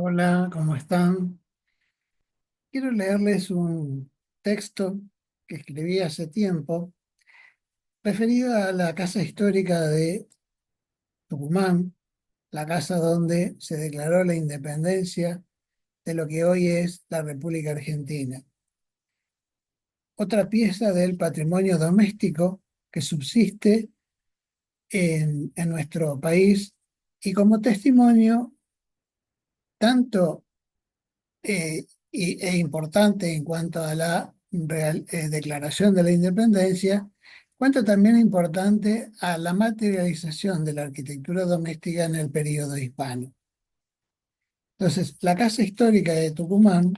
Hola, ¿cómo están? Quiero leerles un texto que escribí hace tiempo referido a la casa histórica de Tucumán, la casa donde se declaró la independencia de lo que hoy es la República Argentina. Otra pieza del patrimonio doméstico que subsiste en nuestro país y como testimonio tanto e importante en cuanto a la declaración de la independencia, cuanto también importante a la materialización de la arquitectura doméstica en el periodo hispano. Entonces, la Casa Histórica de Tucumán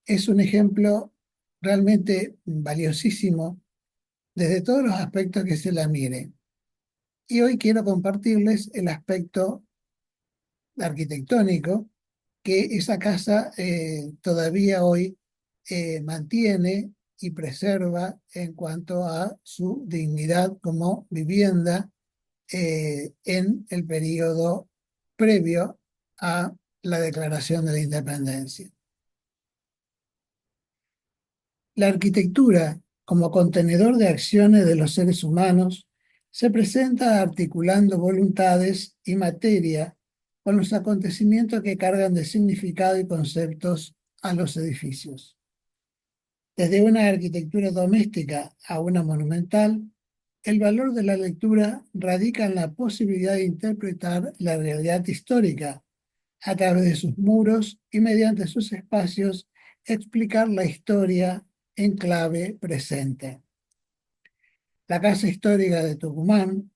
es un ejemplo realmente valiosísimo desde todos los aspectos que se la mire. Y hoy quiero compartirles el aspecto arquitectónico que esa casa todavía hoy mantiene y preserva en cuanto a su dignidad como vivienda en el periodo previo a la declaración de la independencia. La arquitectura, como contenedor de acciones de los seres humanos, se presenta articulando voluntades y materia con los acontecimientos que cargan de significado y conceptos a los edificios. Desde una arquitectura doméstica a una monumental, el valor de la lectura radica en la posibilidad de interpretar la realidad histórica a través de sus muros y mediante sus espacios explicar la historia en clave presente. La Casa Histórica de Tucumán,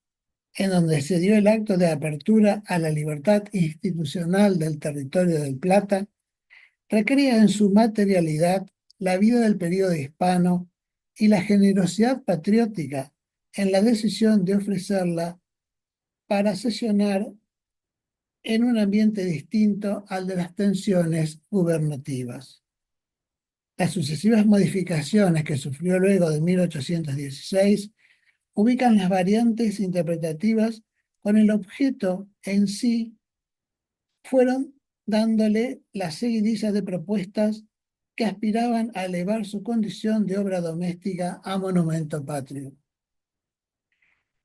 en donde se dio el acto de apertura a la libertad institucional del territorio del Plata, recrea en su materialidad la vida del periodo hispano y la generosidad patriótica en la decisión de ofrecerla para sesionar en un ambiente distinto al de las tensiones gubernativas. Las sucesivas modificaciones que sufrió luego de 1816 ubican las variantes interpretativas con el objeto en sí, fueron dándole la seguidilla de propuestas que aspiraban a elevar su condición de obra doméstica a monumento patrio.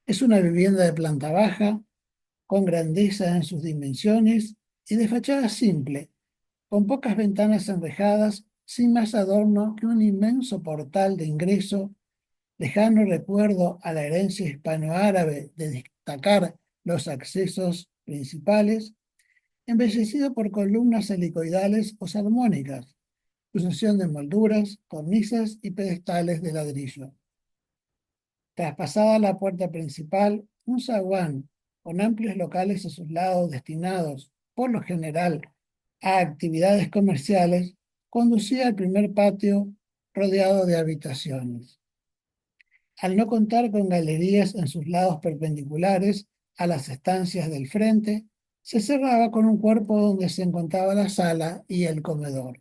Es una vivienda de planta baja, con grandeza en sus dimensiones y de fachada simple, con pocas ventanas enrejadas, sin más adorno que un inmenso portal de ingreso, lejano recuerdo a la herencia hispanoárabe de destacar los accesos principales, embellecido por columnas helicoidales o salomónicas, sucesión de molduras, cornisas y pedestales de ladrillo. Traspasada la puerta principal, un zaguán con amplios locales a sus lados destinados, por lo general, a actividades comerciales, conducía al primer patio rodeado de habitaciones. Al no contar con galerías en sus lados perpendiculares a las estancias del frente, se cerraba con un cuerpo donde se encontraba la sala y el comedor.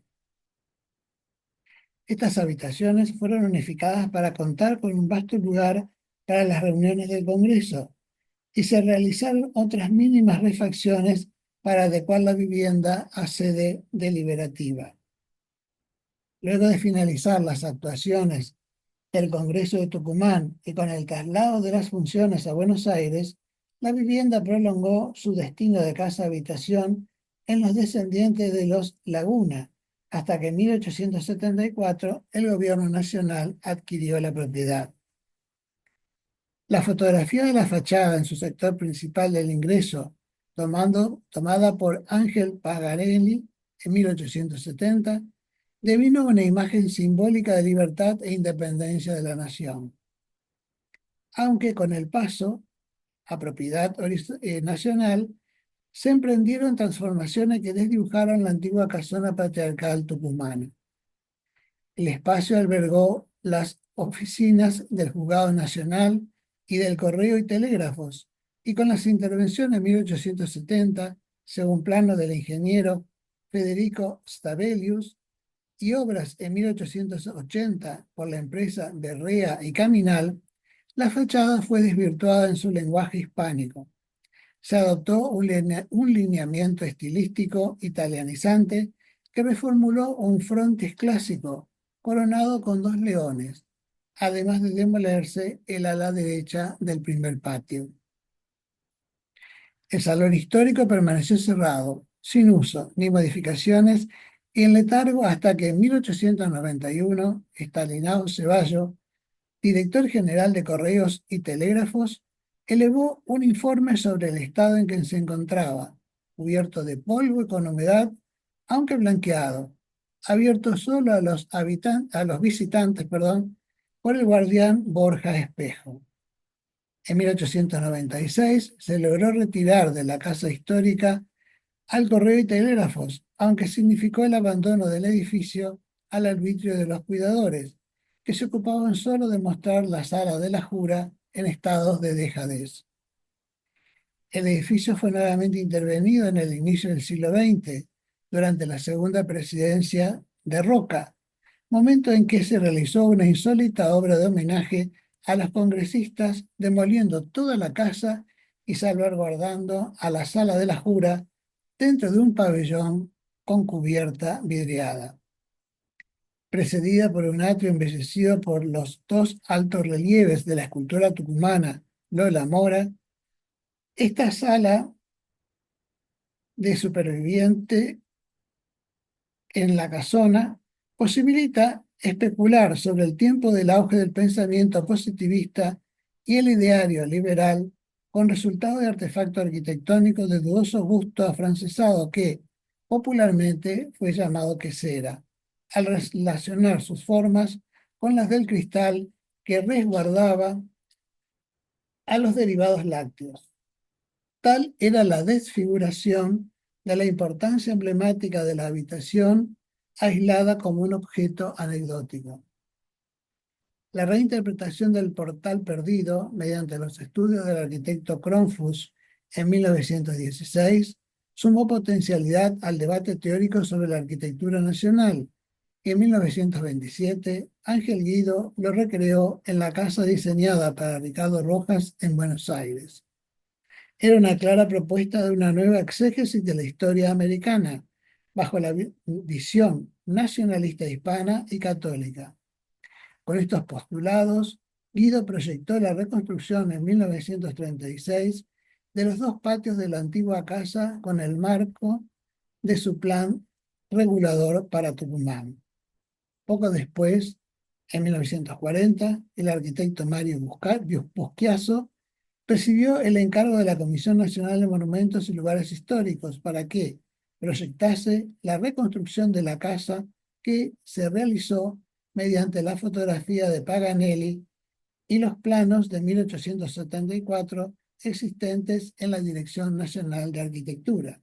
Estas habitaciones fueron unificadas para contar con un vasto lugar para las reuniones del Congreso y se realizaron otras mínimas refacciones para adecuar la vivienda a sede deliberativa. Luego de finalizar las actuaciones del Congreso de Tucumán y con el traslado de las funciones a Buenos Aires, la vivienda prolongó su destino de casa-habitación en los descendientes de los Laguna, hasta que en 1874 el gobierno nacional adquirió la propiedad. La fotografía de la fachada en su sector principal del ingreso, tomada por Ángel Pagarelli en 1870, devino una imagen simbólica de libertad e independencia de la nación. Aunque con el paso a propiedad nacional, se emprendieron transformaciones que desdibujaron la antigua casona patriarcal tucumana. El espacio albergó las oficinas del Juzgado Nacional y del Correo y Telégrafos, y con las intervenciones en 1870, según plano del ingeniero Federico Stabelius, y obras en 1880 por la empresa Berrea y Caminal, la fachada fue desvirtuada en su lenguaje hispánico, Se adoptó un lineamiento estilístico italianizante que reformuló un frontis clásico coronado con dos leones, además de demolerse el ala derecha del primer patio. El salón histórico permaneció cerrado, sin uso ni modificaciones, y en letargo hasta que en 1891 Estanislao Ceballos, director general de Correos y Telégrafos, elevó un informe sobre el estado en que se encontraba, cubierto de polvo y con humedad, aunque blanqueado, abierto solo a los visitantes, por el guardián Borja Espejo. En 1896 se logró retirar de la casa histórica al correo y telégrafos, aunque significó el abandono del edificio al arbitrio de los cuidadores, que se ocupaban solo de mostrar la sala de la jura en estados de dejadez. El edificio fue nuevamente intervenido en el inicio del siglo XX, durante la segunda presidencia de Roca, momento en que se realizó una insólita obra de homenaje a los congresistas, demoliendo toda la casa y salvaguardando a la sala de la jura dentro de un pabellón con cubierta vidriada, precedida por un atrio embellecido por los dos altos relieves de la escultora tucumana Lola Mora. Esta sala de superviviente en la casona posibilita especular sobre el tiempo del auge del pensamiento positivista y el ideario liberal, con resultado de artefacto arquitectónico de dudoso gusto afrancesado que, popularmente, fue llamado quesera, al relacionar sus formas con las del cristal que resguardaba a los derivados lácteos. Tal era la desfiguración de la importancia emblemática de la habitación, aislada como un objeto anecdótico. La reinterpretación del portal perdido, mediante los estudios del arquitecto Cronfuss en 1916, sumó potencialidad al debate teórico sobre la arquitectura nacional, y en 1927 Ángel Guido lo recreó en la casa diseñada para Ricardo Rojas en Buenos Aires. Era una clara propuesta de una nueva exégesis de la historia americana, bajo la visión nacionalista hispana y católica. Con estos postulados, Guido proyectó la reconstrucción en 1936 de los dos patios de la antigua casa con el marco de su plan regulador para Tucumán. Poco después, en 1940, el arquitecto Mario Busquiazo recibió el encargo de la Comisión Nacional de Monumentos y Lugares Históricos para que proyectase la reconstrucción de la casa, que se realizó mediante la fotografía de Paganelli y los planos de 1874 existentes en la Dirección Nacional de Arquitectura,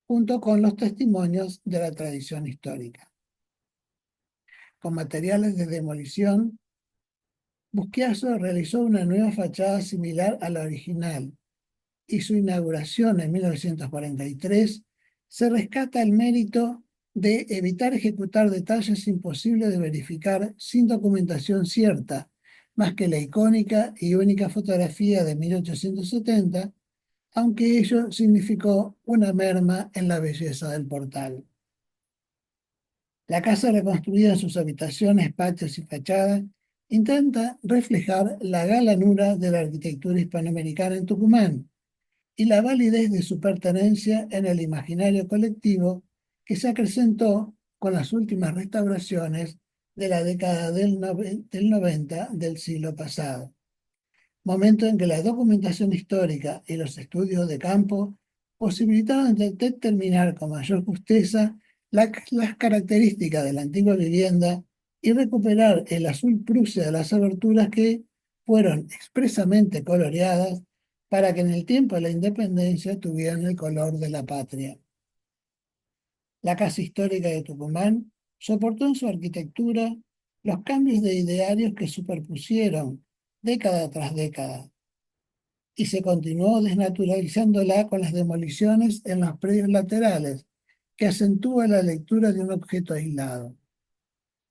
junto con los testimonios de la tradición histórica. Con materiales de demolición, Busquiazo realizó una nueva fachada similar a la original, y su inauguración en 1943 se rescata el mérito de evitar ejecutar detalles imposibles de verificar sin documentación cierta, más que la icónica y única fotografía de 1870, aunque ello significó una merma en la belleza del portal. La casa reconstruida en sus habitaciones, patios y fachadas intenta reflejar la galanura de la arquitectura hispanoamericana en Tucumán y la validez de su pertenencia en el imaginario colectivo, que se acrecentó con las últimas restauraciones de la década del 90 del siglo pasado, momento en que la documentación histórica y los estudios de campo posibilitaban determinar con mayor justeza las características de la antigua vivienda y recuperar el azul Prusia de las aberturas, que fueron expresamente coloreadas para que en el tiempo de la independencia tuvieran el color de la patria. La Casa Histórica de Tucumán soportó en su arquitectura los cambios de idearios que superpusieron década tras década, y se continuó desnaturalizándola con las demoliciones en los predios laterales, que acentúa la lectura de un objeto aislado.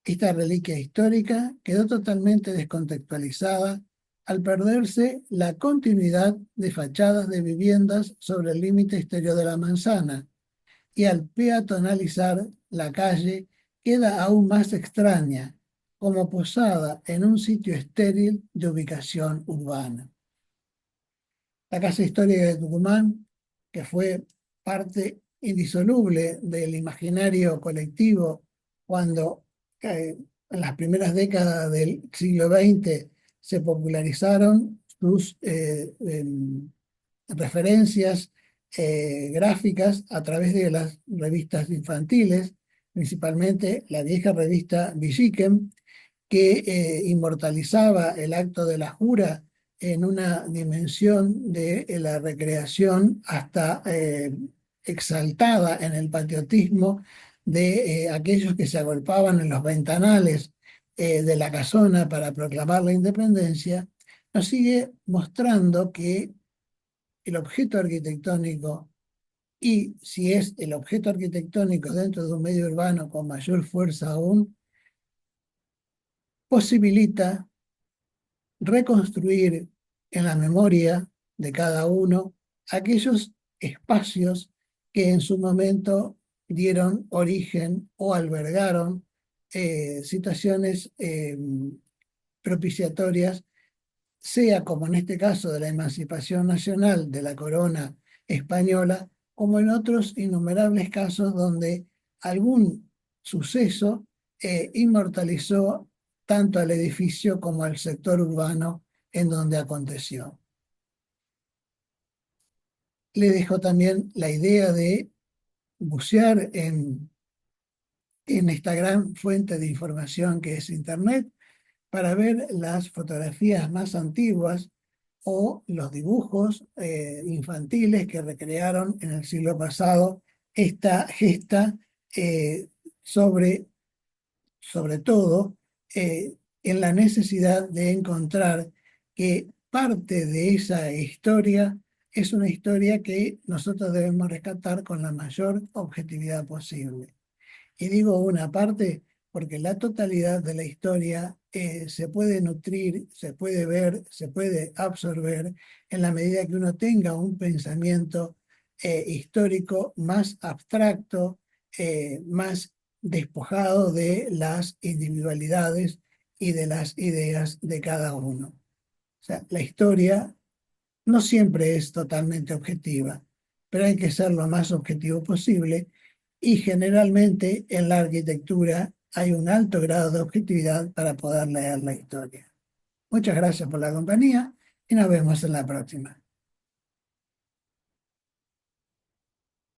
Esta reliquia histórica quedó totalmente descontextualizada al perderse la continuidad de fachadas de viviendas sobre el límite exterior de la manzana y al peatonalizar la calle queda aún más extraña, como posada en un sitio estéril de ubicación urbana. La Casa Histórica de Tucumán, que fue parte indisoluble del imaginario colectivo cuando en las primeras décadas del siglo XX se popularizaron sus referencias gráficas a través de las revistas infantiles, principalmente la vieja revista Villiquen, que inmortalizaba el acto de la jura en una dimensión de la recreación hasta exaltada en el patriotismo de aquellos que se agolpaban en los ventanales de la casona para proclamar la independencia, nos sigue mostrando que el objeto arquitectónico, y si es el objeto arquitectónico dentro de un medio urbano con mayor fuerza aún, posibilita reconstruir en la memoria de cada uno aquellos espacios que en su momento dieron origen o albergaron situaciones propiciatorias, sea como en este caso de la emancipación nacional de la corona española, como en otros innumerables casos donde algún suceso inmortalizó tanto al edificio como al sector urbano en donde aconteció. Le dejo también la idea de bucear en esta gran fuente de información que es Internet para ver las fotografías más antiguas o los dibujos infantiles que recrearon en el siglo pasado esta gesta eh, sobre, sobre todo en la necesidad de encontrar que parte de esa historia es una historia que nosotros debemos rescatar con la mayor objetividad posible. Y digo una parte porque la totalidad de la historia se puede nutrir, se puede ver, se puede absorber en la medida que uno tenga un pensamiento histórico más abstracto, más despojado de las individualidades y de las ideas de cada uno. O sea, la historia no siempre es totalmente objetiva, pero hay que ser lo más objetivo posible y generalmente en la arquitectura hay un alto grado de objetividad para poder leer la historia. Muchas gracias por la compañía y nos vemos en la próxima.